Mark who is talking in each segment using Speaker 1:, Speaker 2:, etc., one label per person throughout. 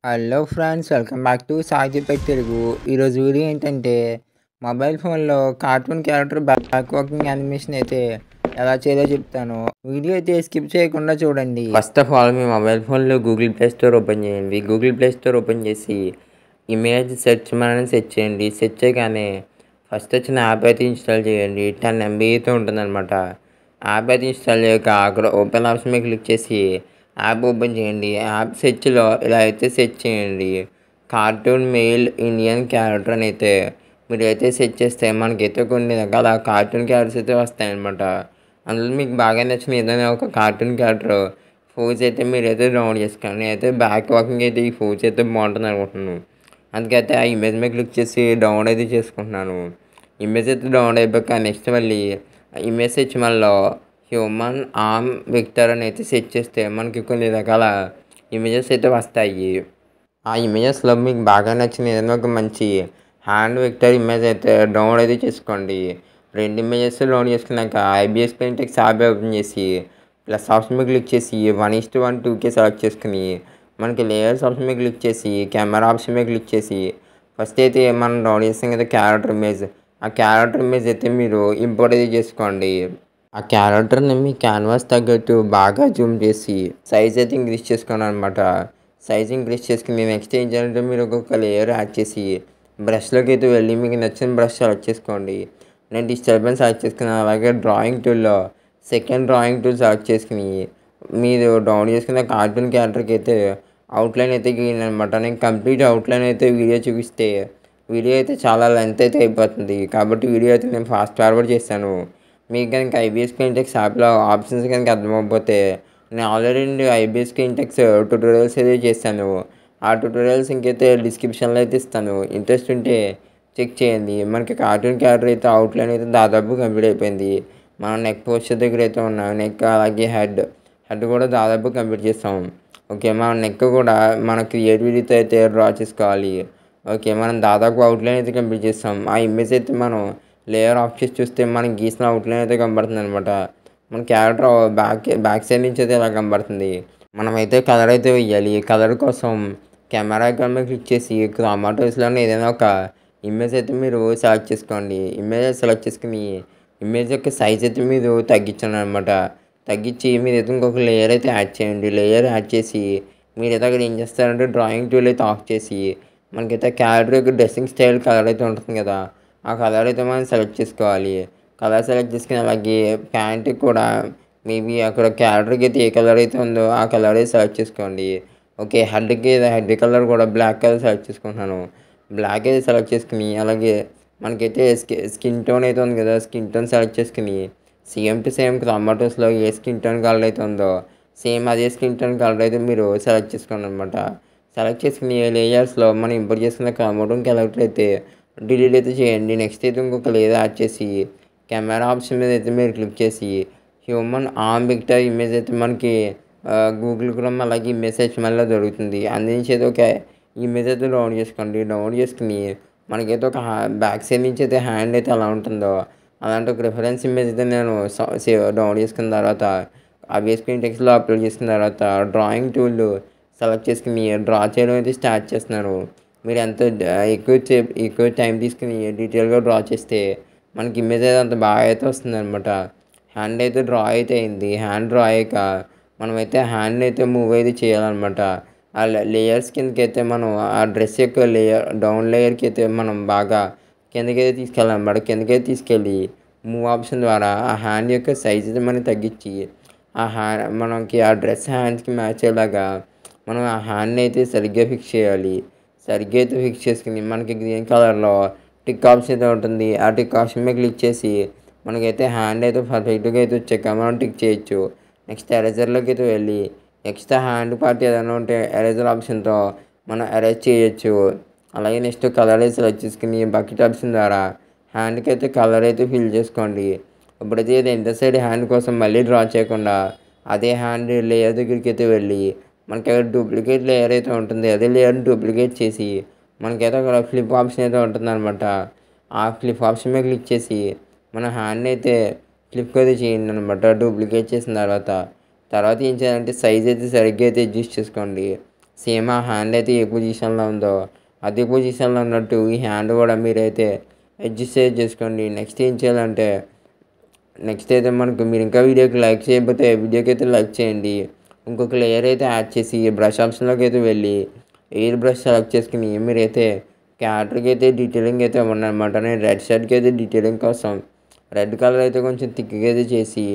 Speaker 1: Hello friends, welcome back to సాగిపై తెలుగు. ఈరోజు video ఏంటంటే మొబైల్ ఫోన్లో cartoon character back walking animation అయితే ఎలా చేయాలో చెప్తాను. వీడియో అయితే స్కిప్ చేయకుండా చూడండి.
Speaker 2: ఫస్ట్ ఆఫ్ ఆల్ మీ మొబైల్ ఫోన్లో గూగుల్ ప్లే స్టోర్ ఓపెన్ చేయండి. గూగుల్ ప్లే స్టోర్ ఓపెన్ చేసి ఇమేజ్ సెర్చ్ మనని సెర్చ్ చేయండి. సెర్చ్ చేయగానే ఫస్ట్ వచ్చిన యాప్ అయితే ఇన్స్టాల్ చేయండి. 10 MB అయితే ఉంటుందన్నమాట. యాప్ అయితే ఇన్స్టాల్ చేయక అక్కడ ఓపెన్ ఆప్షన్ మీద క్లిక్ చేసి యాప్ ఓపెన్ చేయండి. యాప్ సెర్చ్లో ఇలా అయితే సెర్చ్ చేయండి. కార్టూన్ మెయిల్ ఇండియన్ క్యారెక్టర్ అని అయితే మీరు అయితే సెర్చ్ చేస్తే మనకైతే కొన్ని రకాల కార్టూన్ క్యారెక్టర్స్ అయితే వస్తాయన్నమాట. అందులో మీకు బాగా నచ్చిన ఏదైనా ఒక కార్టూన్ క్యారెక్టర్ ఫోజ్ అయితే మీరైతే డౌన్లోడ్ చేసుకోండి. నేనైతే బ్యాక్ వాకింగ్ అయితే ఈ ఫోజ్ అయితే బాగుంటుంది అనుకుంటున్నాను. అందుకైతే ఆ ఇమేజ్ మీద క్లిక్ చేసి డౌన్లోడ్ అయితే చేసుకుంటున్నాను. ఇమేజ్ అయితే డౌన్లోడ్ అయిపోయాక నెక్స్ట్ మళ్ళీ ఇమేజ్ సెర్చ్ మళ్ళీ హ్యూమన్ ఆర్మ్ విక్టర్ అని అయితే సెర్చ్ చేస్తే మనకి కొన్ని రకాల ఇమేజెస్ అయితే వస్తాయి. ఆ ఇమేజెస్లో మీకు బాగా నచ్చిన ఏదైనా ఒక మంచి హ్యాండ్ విక్టర్ ఇమేజ్ అయితే డౌన్లోడ్ అయితే చేసుకోండి. 2 ఇమేజెస్ డౌన్లోడ్ చేసుకున్నాక IBS పెయింటెక్స్ యాప్ ఓపెన్ చేసి ప్లస్ ఆప్షన్ మీద క్లిక్ చేసి 1:1 2K సెలెక్ట్ చేసుకుని మనకి లేయర్స్ ఆప్షన్ మీద క్లిక్ చేసి కెమెరా ఆప్షన్ మీద క్లిక్ చేసి ఫస్ట్ అయితే మనం డౌన్లోడ్ చేస్తాం కదా క్యారెక్టర్ ఇమేజ్, ఆ క్యారెక్టర్ ఇమేజ్ అయితే మీరు ఇంపోర్ట్ అయితే చేసుకోండి. ఆ క్యారెక్టర్ని మీ క్యాన్వాస్ తగ్గట్టు బాగా జూమ్ చేసి సైజ్ అయితే ఇంక్రీజ్ చేసుకోండి అనమాట. సైజ్ ఇంక్రీజ్ చేసుకుని నెక్స్ట్ ఏం చేయాలంటే మీరు ఒక్కొక్క లేయర్ యాడ్ చేసి బ్రష్లోకి అయితే వెళ్ళి మీకు నచ్చిన బ్రష్ సెలెక్ట్ చేసుకోండి. నేను డిస్టర్బెన్స్ సెలెక్ట్ చేసుకున్నాను. అలాగే డ్రాయింగ్ టూల్లో సెకండ్ డ్రాయింగ్ టూల్ సెలెక్ట్ చేసుకుని మీరు డౌన్లోడ్ చేసుకున్న కార్టూన్ క్యారెక్టర్కి అయితే అవుట్లైన్ అయితే గీయండి అనమాట. నేను కంప్లీట్ అవుట్లైన్ అయితే వీడియో చూపిస్తే వీడియో అయితే చాలా లెంత్ అయితే అయిపోతుంది. కాబట్టి వీడియో అయితే నేను ఫాస్ట్ ఫార్వర్డ్ చేశాను. మీకు కనుక IBS పెయింటెక్స్ యాప్లో ఆప్షన్స్ కనుక అర్థమైపోతే నేను ఆల్రెడీ IBS పెయింటెక్స్ ట్యూటోరియల్స్ అయితే చేశాను. ఆ ట్యూటోరియల్స్ ఇంకైతే డిస్క్రిప్షన్లో అయితే ఇస్తాను. ఇంట్రెస్ట్ ఉంటే చెక్ చేయండి. మనకి కార్టూన్ క్యారెక్టర్ అయితే అవుట్లైన్ అయితే దాదాపు కంప్లీట్ అయిపోయింది. మనం నెక్ పోస్టర్ దగ్గర అయితే ఉన్నాం. నెక్ అలాగే హెడ్ కూడా దాదాపు కంప్లీట్ చేస్తాం. ఓకే, మనం నెక్ కూడా మన క్రియేటివిటీతో అయితే డ్రా చేసుకోవాలి. ఓకే, మనం దాదాపు అవుట్లైన్ అయితే కంప్లీట్ చేస్తాం. ఆ ఇమేజ్ అయితే మనం లేయర్ ఆఫ్ చేసి చూస్తే మనకి గీసిన అవుట్లైన్ అయితే కనబడుతుంది అనమాట. మన క్యారెక్టర్ బ్యాక్ సైడ్ నుంచి అయితే ఇలా కనబడుతుంది. మనమైతే కలర్ అయితే వేయాలి. కలర్ కోసం కెమెరా ఐకాన్ మీద క్లిక్ చేసి క్రోమాటోస్లోనే ఏదైనా ఒక ఇమేజ్ అయితే మీరు సెలెక్ట్ చేసుకోండి. ఇమేజ్ సెలెక్ట్ చేసుకుని ఇమేజ్ యొక్క సైజ్ అయితే మీరు తగ్గించండి అనమాట. తగ్గించి మీరు అయితే ఇంకొక లేయర్ అయితే యాడ్ చేయండి. లేయర్ యాడ్ చేసి మీరైతే అక్కడ ఏం చేస్తారంటే డ్రాయింగ్ టూల్ అయితే ఆఫ్ చేసి మనకైతే క్యారెక్టర్ యొక్క డ్రెస్సింగ్ స్టైల్ కలర్ అయితే ఉంటుంది కదా, ఆ కలర్ అయితే మనం సెలెక్ట్ చేసుకోవాలి. కలర్ సెలెక్ట్ చేసుకుని అలాగే ప్యాంట్ కూడా మేబీ అక్కడ క్యారెక్టర్కి అయితే ఏ కలర్ అయితే ఉందో ఆ కలర్ అయితే సెలెక్ట్ చేసుకోండి. ఓకే, హెడ్ కలర్ కూడా బ్లాక్ కలర్ సెలెక్ట్ చేసుకుంటున్నాను. బ్లాక్ అయితే సెలెక్ట్ చేసుకుని అలాగే మనకైతే స్కిన్ టోన్ అయితే ఉంది కదా, స్కిన్ టోన్ సెలెక్ట్ చేసుకుని సేమ్ టు సేమ్ క్రోమాటోస్లో ఏ స్కిన్ టోన్ కలర్ అయితే ఉందో సేమ్ అదే స్కిన్ టోన్ కలర్ అయితే మీరు సెలెక్ట్ చేసుకోండి అనమాట. సెలెక్ట్ చేసుకుని లేయర్స్లో మనం ఇంపోర్ట్ చేసుకున్న క్రోమాటోన్ క్యారెక్టర్ అయితే డిలీట్ అయితే చేయండి. నెక్స్ట్ అయితే ఇంకొక లేయర్ యాడ్ చేసి కెమెరా ఆప్షన్ మీద అయితే మీరు క్లిక్ చేసి హ్యూమన్ ఆర్మ్ విక్టర్ ఇమేజ్ అయితే మనకి గూగుల్ క్రోమ్ అలాగే ఇమేజ్ సెర్చ్ మళ్ళీ దొరుకుతుంది. అందునుంచి అయితే ఒక ఇమేజ్ అయితే డౌన్లోడ్ చేసుకోండి. డౌన్లోడ్ చేసుకుని మనకైతే ఒక బ్యాక్ సైడ్ నుంచి అయితే హ్యాండ్ అయితే ఎలా ఉంటుందో అలాంటి ఒక రిఫరెన్స్ ఇమేజ్ అయితే నేను డౌన్లోడ్ చేసుకున్న తర్వాత IBS పెయింటెక్స్లో అప్లోడ్ చేసుకున్న తర్వాత డ్రాయింగ్ టూల్ సెలెక్ట్ చేసుకుని డ్రా చేయడం అయితే స్టార్ట్ చేస్తున్నాను. మీరు ఎంత ఎక్కువ టైం తీసుకుని డీటెయిల్గా డ్రా చేస్తే మనకి ఇమేజ్ అయితే అంత బాగా అయితే వస్తుంది అనమాట. హ్యాండ్ అయితే డ్రా అయితే అయింది. హ్యాండ్ డ్రా అయ్యాక మనమైతే హ్యాండ్ అయితే మూవ్ అయితే చేయాలన్నమాట. ఆ లేయర్స్ కిందకి అయితే మనం ఆ డ్రెస్ యొక్క డౌన్ లేయర్కి అయితే మనం బాగా కిందకైతే తీసుకెళ్ళాలన్నమాట. కిందకైతే తీసుకెళ్ళి మూవ్ ఆప్షన్ ద్వారా ఆ హ్యాండ్ యొక్క సైజ్ అయితే మనం తగ్గించి మనకి ఆ డ్రెస్ హ్యాండ్స్కి మ్యాచ్ అయ్యేలాగా మనం ఆ హ్యాండ్ని అయితే సరిగ్గా ఫిక్స్ చేయాలి. సరిగ్గా అయితే ఫిక్స్ చేసుకుని మనకి గ్రీన్ కలర్లో టిక్ ఆప్షన్ అయితే ఉంటుంది. ఆ టిక్ ఆప్షన్ మీద క్లిక్ చేసి మనకైతే హ్యాండ్ అయితే పర్ఫెక్ట్గా అయితే వచ్చాక మనం టిక్ చేయొచ్చు. నెక్స్ట్ ఎరేజర్లోకి అయితే వెళ్ళి ఎక్స్ట్రా హ్యాండ్ పార్ట్ ఏదైనా ఉంటే ఎరేజర్ ఆప్షన్తో మనం ఎరేజ్ చేయొచ్చు. అలాగే నెక్స్ట్ కలర్ అయితే సెలెక్ట్ చేసుకుని బకెట్ ఆప్షన్ ద్వారా హ్యాండ్కి అయితే కలర్ అయితే ఫిల్ చేసుకోండి. ఇప్పుడైతే ఇది ఎంత సైడ్ హ్యాండ్ కోసం మళ్ళీ డ్రా చేయకుండా అదే హ్యాండ్ లేయర్ దగ్గరికి అయితే వెళ్ళి మనకి అక్కడ డూప్లికేట్ లేయర్ అయితే ఉంటుంది. అదే లేయర్ని డూప్లికేట్ చేసి మనకైతే అక్కడ ఫ్లిప్ ఆప్షన్ అయితే ఉంటుంది అనమాట. ఆ ఫ్లిప్ ఆప్షన్ మీద క్లిక్ చేసి మన హ్యాండ్ అయితే ఫ్లిప్ అయితే చేయండి అనమాట. డూప్లికేట్ చేసిన తర్వాత ఏం చేయాలంటే సైజ్ అయితే సరిగ్గా అయితే అడ్జస్ట్ చేసుకోండి. సేమ్ ఆ హ్యాండ్ అయితే ఏ పొజిషన్లో ఉందో అదే పొజిషన్లో ఉన్నట్టు ఈ హ్యాండ్ కూడా మీరైతే అడ్జస్ట్ చేసుకోండి. నెక్స్ట్ ఏం చేయాలంటే నెక్స్ట్ అయితే మనకు మీరు ఇంకా వీడియోకి లైక్ చేయకపోతే వీడియోకి అయితే లైక్ చేయండి. ఇంకొక లేయర్ అయితే యాడ్ చేసి బ్రష్ ఆప్షన్లోకి అయితే వెళ్ళి ఎయిర్ బ్రష్ సెలెక్ట్ చేసుకుని మీరైతే క్యారెక్టర్కి అయితే డీటెయిలింగ్ అయితే ఇవ్వండి. నేను రెడ్ షర్ట్కి అయితే డీటెయిలింగ్ కోసం రెడ్ కలర్ అయితే కొంచెం థిక్గా అయితే చేసి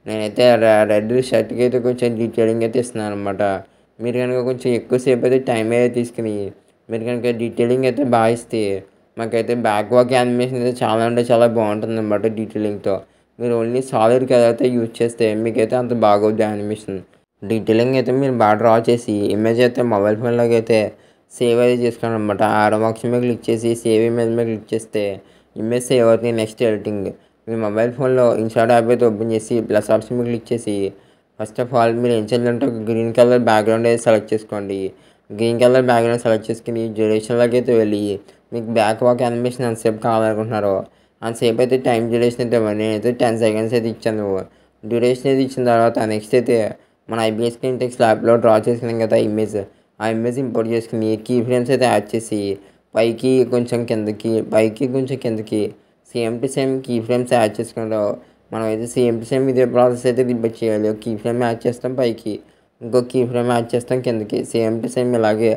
Speaker 2: నేనైతే రెడ్ షర్ట్కి అయితే కొంచెం డీటెయిలింగ్ అయితే ఇస్తున్నాను అనమాట. మీరు కనుక కొంచెం ఎక్కువసేపు అయితే టైం అయితే తీసుకుని మీరు కనుక డీటెయిలింగ్ అయితే బాగా ఇస్తే మాకైతే బ్యాక్ వాక్ యానిమేషన్ అయితే చాలా అంటే చాలా బాగుంటుంది అనమాట. డీటెయిలింగ్తో మీరు ఓన్లీ సాలిడ్ కలర్ అయితే యూజ్ చేస్తే మీకైతే అంత బాగోద్ది యానిమేషన్. డీటెయిలింగ్ అయితే మీరు బాగా డ్రా చేసి ఇమేజ్ అయితే మొబైల్ ఫోన్లోకి అయితే సేవ్ అయితే చేసుకోండి అనమాట. ఆరో ఆప్షన్ మీద క్లిక్ చేసి సేవ్ ఇమేజ్ మీద క్లిక్ చేస్తే ఇమేజ్ సేవ్ అవుతుంది. నెక్స్ట్ ఎడిటింగ్ మీ మొబైల్ ఫోన్లో ఇన్షాట్ యాప్ అయితే ఓపెన్ చేసి ప్లస్ ఆప్షన్ మీద క్లిక్ చేసి ఫస్ట్ ఆఫ్ ఆల్ మీరు ఏం చేయాలంటే ఒక గ్రీన్ కలర్ బ్యాక్గ్రౌండ్ అయితే సెలెక్ట్ చేసుకోండి. గ్రీన్ కలర్ బ్యాక్గ్రౌండ్ సెలెక్ట్ చేసుకుని డ్యూరేషన్లోకి అయితే వెళ్ళి మీకు బ్యాక్ వాక్ యానిమేషన్ ఎంతసేపు కావాలనుకుంటున్నారో అంతసేపు అయితే టైం డ్యూరేషన్ అయితే నేనైతే 10 సెకండ్స్ అయితే ఇచ్చాను. డ్యూరేషన్ అయితే ఇచ్చిన తర్వాత నెక్స్ట్ అయితే మన ఐబిఎస్ స్క్రీన్ టెక్స్ట్ ల్యాబ్లో డ్రా చేసుకున్నాం కదా ఇమేజ్, ఆ ఇమేజ్ ఇంపోర్ట్ చేసుకుని కీ ఫ్రేమ్స్ అయితే యాడ్ చేసి పైకి కొంచెం కిందకి పైకి కొంచెం కిందకి same to same key frames add చేసుకుంటాం. మనం అయితే సేమ్ టు సేమ్ ఇదే ప్రాసెస్ అయితే రిపీట్ చేయాలి. ఒక కీ ఫ్రేమ్ యాడ్ చేస్తాం పైకి, ఇంకో కీ ఫ్రేమ్ యాడ్ చేస్తాం కిందకి, సేమ్ టు సేమ్ ఇలాగే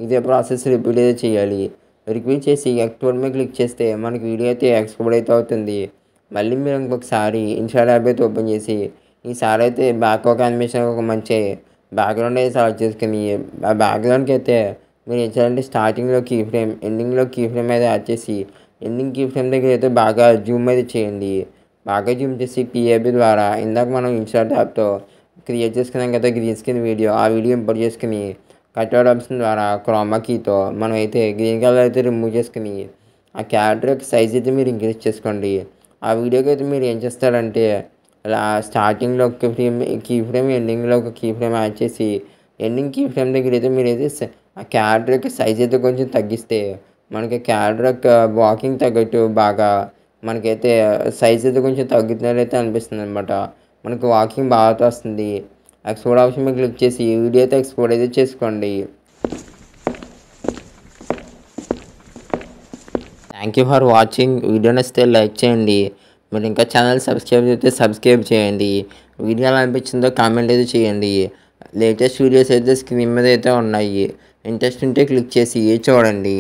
Speaker 2: ఇదే ప్రాసెస్ రిపీట్ అయితే చేయాలి. రిపీట్ చేసి ఎక్స్పోర్ట్ మీద క్లిక్ చేస్తే మనకి వీడియో అయితే ఎక్స్పోర్ట్ అయితే అవుతుంది. మళ్ళీ మీరు ఇంకొకసారి ఇన్షాట్ యాప్ అయితే ఓపెన్ చేసి ఈసారి అయితే బ్యాక్ వాక్ యానిమేషన్ ఒక మంచి బ్యాక్గ్రౌండ్ అయితే సెలెక్ట్ చేసుకుని ఆ బ్యాక్గ్రౌండ్కి అయితే మీరు ఏం చేయాలంటే స్టార్టింగ్లో కీ ఫ్రేమ్ ఎండింగ్లో కీ ఫ్రేమ్ అయితే యాడ్ చేసి ఎండింగ్ కీ ఫ్రేమ్ దగ్గర అయితే బాగా జూమ్ అయితే చేయండి. బాగా జూమ్ చేసి పిఏబి ద్వారా ఇందాక మనం ఇన్షాట్ యాప్తో క్రియేట్ చేసుకున్నాం కదా గ్రీన్ స్క్రీన్ వీడియో, ఆ వీడియో ఇంపోర్ట్ చేసుకుని కట్అవుట్ ఆప్షన్ ద్వారా క్రోమా కీతో మనం అయితే గ్రీన్ కలర్ అయితే రిమూవ్ చేసుకుని ఆ క్యారెక్టర్ యొక్క సైజ్ అయితే మీరు ఇంక్రీజ్ చేసుకోండి. ఆ వీడియోకి అయితే మీరు ఏం చేస్తారంటే ఇలా స్టార్టింగ్లో ఒక కీ ఫ్రేమ్ ఎండింగ్లో ఒక కీ ఫ్రేమ్ యాడ్ చేసి ఎండింగ్ కీ ఫ్రేమ్ దగ్గర అయితే మీరైతే ఆ క్యారెక్టర్ యొక్క సైజ్ అయితే కొంచెం తగ్గిస్తే మనకి క్యారెక్టర్ యొక్క వాకింగ్ తగ్గట్టు బాగా మనకైతే సైజ్ అయితే కొంచెం తగ్గుతున్నట్లయితే అనిపిస్తుంది అనమాట. మనకు వాకింగ్ బాగా వస్తుంది. ఎక్స్పోర్ట్ ఆప్షన్ మీద క్లిక్ చేసి వీడియో అయితే ఎక్స్పోర్ట్ అయితే చేసుకోండి. Thank you for watching. Video నచ్చితే లైక్ చేయండి. మీరు ఇంకా ఛానల్ సబ్స్క్రైబ్ చేస్తే సబ్స్క్రైబ్ చేయండి. వీడియో ఎలా అనిపించిందో కామెంట్ అయితే చేయండి. లేటెస్ట్ వీడియోస్ అయితే స్క్రీన్ మీద అయితే ఉన్నాయి. ఇంట్రెస్ట్ ఉంటే క్లిక్ చేసి చూడండి.